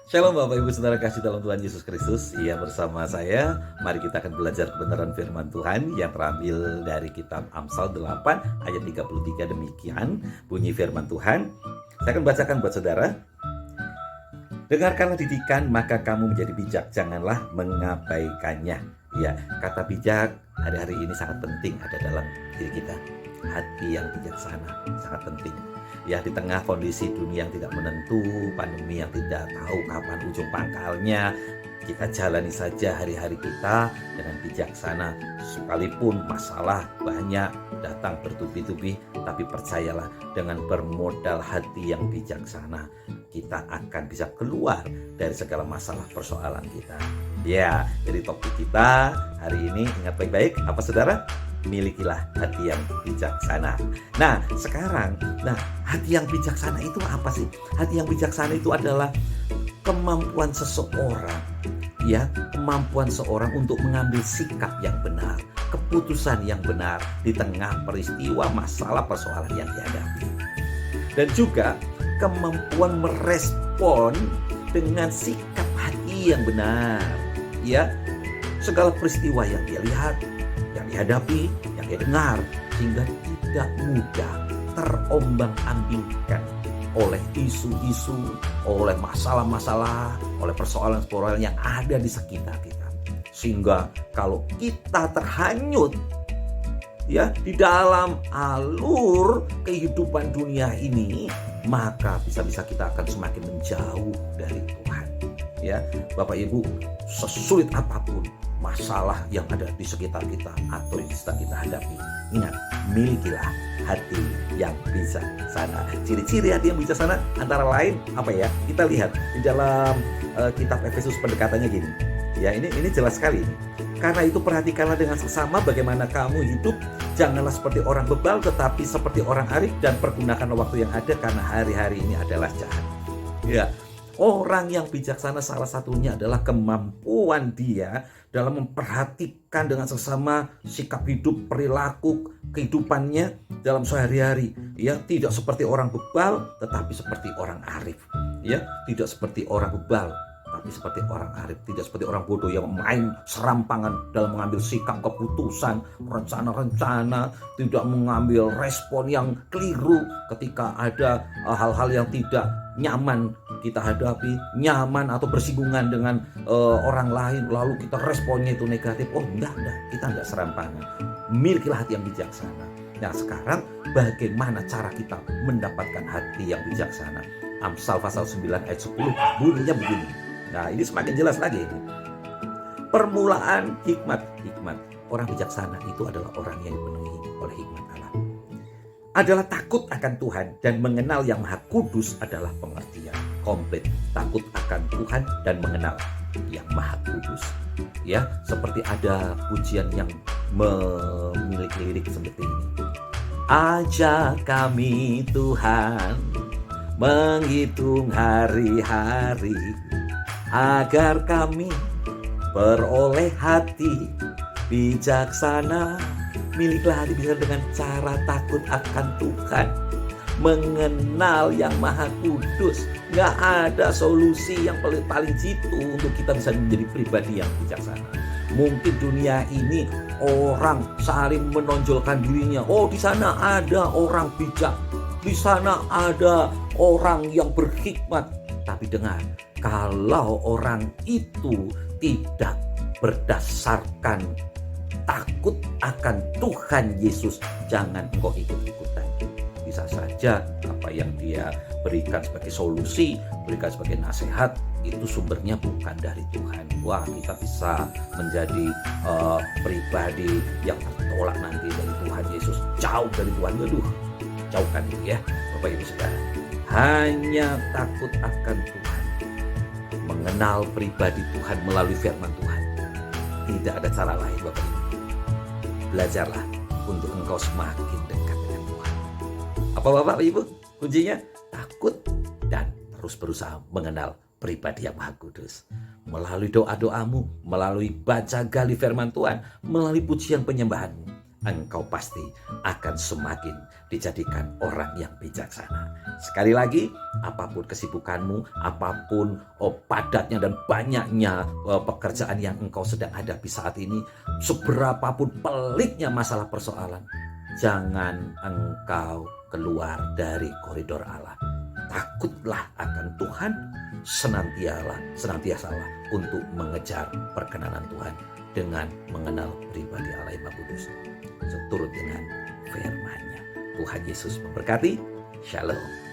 Shalom Bapak Ibu Saudara kasih dalam Tuhan Yesus Kristus. Iya, bersama saya, mari kita akan belajar kebenaran firman Tuhan yang terambil dari kitab Amsal 8 ayat 33. Demikian bunyi firman Tuhan. Saya akan bacakan buat saudara. Dengarkanlah didikan, maka kamu menjadi bijak, janganlah mengabaikannya. Ya, kata bijak hari-hari ini sangat penting ada dalam diri kita. Hati yang bijaksana sangat penting. Ya, di tengah kondisi dunia yang tidak menentu, pandemi yang tidak tahu kapan ujung pangkalnya, kita jalani saja hari-hari kita dengan bijaksana. Sekalipun masalah banyak datang bertubi-tubi, tapi percayalah, dengan bermodal hati yang bijaksana, kita akan bisa keluar dari segala masalah persoalan kita. Ya, jadi topik kita hari ini, ingat baik-baik, apa saudara? Milikilah hati yang bijaksana. Nah, sekarang, hati yang bijaksana itu apa sih? Hati yang bijaksana itu adalah kemampuan seseorang, ya, kemampuan seorang untuk mengambil sikap yang benar, keputusan yang benar di tengah peristiwa masalah persoalan yang dihadapi. Dan juga kemampuan merespon dengan sikap hati yang benar, ya, segala peristiwa yang dia lihat, yang dihadapi, yang dia dengar, sehingga tidak mudah terombang-ambingkan oleh isu-isu, oleh masalah-masalah, oleh persoalan-persoalan yang ada di sekitar kita. Sehingga kalau kita terhanyut, ya, di dalam alur kehidupan dunia ini, maka bisa-bisa kita akan semakin menjauh dari Tuhan. Ya, Bapak Ibu, sesulit apapun masalah yang ada di sekitar kita atau yang sedang kita hadapi, ingat, milikilah hati yang bijaksana. Ciri-ciri hati yang bijaksana antara lain apa ya? Kita lihat di dalam kitab Efesus, pendekatannya gini. Ya, ini jelas sekali. Karena itu perhatikanlah dengan sesama bagaimana kamu hidup, janganlah seperti orang bebal tetapi seperti orang arif, dan pergunakanlah waktu yang ada karena hari-hari ini adalah jahat. Ya, orang yang bijaksana salah satunya adalah kemampuan dia dalam memperhatikan dengan sesama sikap hidup, perilaku, kehidupannya dalam sehari-hari. Ya, tidak seperti orang bebal tetapi seperti orang arif. Ya, tidak seperti orang bebal tapi seperti orang arif, tidak seperti orang bodoh yang main serampangan dalam mengambil sikap, keputusan, rencana-rencana, tidak mengambil respon yang keliru ketika ada hal-hal yang tidak nyaman kita hadapi, nyaman atau bersinggungan dengan orang lain, lalu kita responnya itu negatif. Oh, enggak, kita enggak serampangan. Milikilah hati yang bijaksana. Nah, sekarang bagaimana cara kita mendapatkan hati yang bijaksana? Amsal pasal 9 ayat 10 bunyinya begini. Nah, ini semakin jelas lagi. Permulaan hikmat. Orang bijaksana itu adalah orang yang dipenuhi oleh hikmat Allah. Adalah takut akan Tuhan dan mengenal yang Maha Kudus adalah pengertian komplit. Takut akan Tuhan dan mengenal yang Maha Kudus. Ya, seperti ada pujian yang memiliki lirik seperti ini. Ajak kami Tuhan menghitung hari-hari, agar kami beroleh hati bijaksana. Miliklah hati bijaksana dengan cara takut akan Tuhan, mengenal yang Maha Kudus. Gak ada solusi yang paling jitu untuk kita bisa menjadi pribadi yang bijaksana. Mungkin dunia ini orang saling menonjolkan dirinya. Oh, di sana ada orang bijak, di sana ada orang yang berhikmat. Tapi dengar, kalau orang itu tidak berdasarkan takut akan Tuhan Yesus, jangan engkau ikut-ikutan. Bisa saja apa yang dia berikan sebagai solusi, berikan sebagai nasihat, itu sumbernya bukan dari Tuhan. Wah, kita bisa menjadi pribadi yang tertolak nanti dari Tuhan Yesus, jauh dari Tuhan. Aduh, jauhkan itu ya, Bapak Ibu Saudara. Hanya takut akan Tuhan, mengenal pribadi Tuhan melalui firman Tuhan. Tidak ada cara lain, Bapak Ibu. Belajarlah untuk engkau semakin dekat dengan Tuhan. Apa Bapak Ibu? Kuncinya takut dan terus berusaha mengenal pribadi yang Maha Kudus. Melalui doa-doamu, melalui baca gali firman Tuhan, melalui pujian penyembahanmu, engkau pasti akan semakin dijadikan orang yang bijaksana. Sekali lagi, apapun kesibukanmu, apapun padatnya dan banyaknya pekerjaan yang engkau sedang hadapi saat ini, seberapapun peliknya masalah persoalan, jangan engkau keluar dari koridor Allah. Takutlah akan Tuhan, senantiasalah untuk mengejar perkenanan Tuhan dengan mengenal pribadi Allah yang Maha Kudus, seturut dengan firman-Nya. Tuhan Yesus memberkati. Shalom.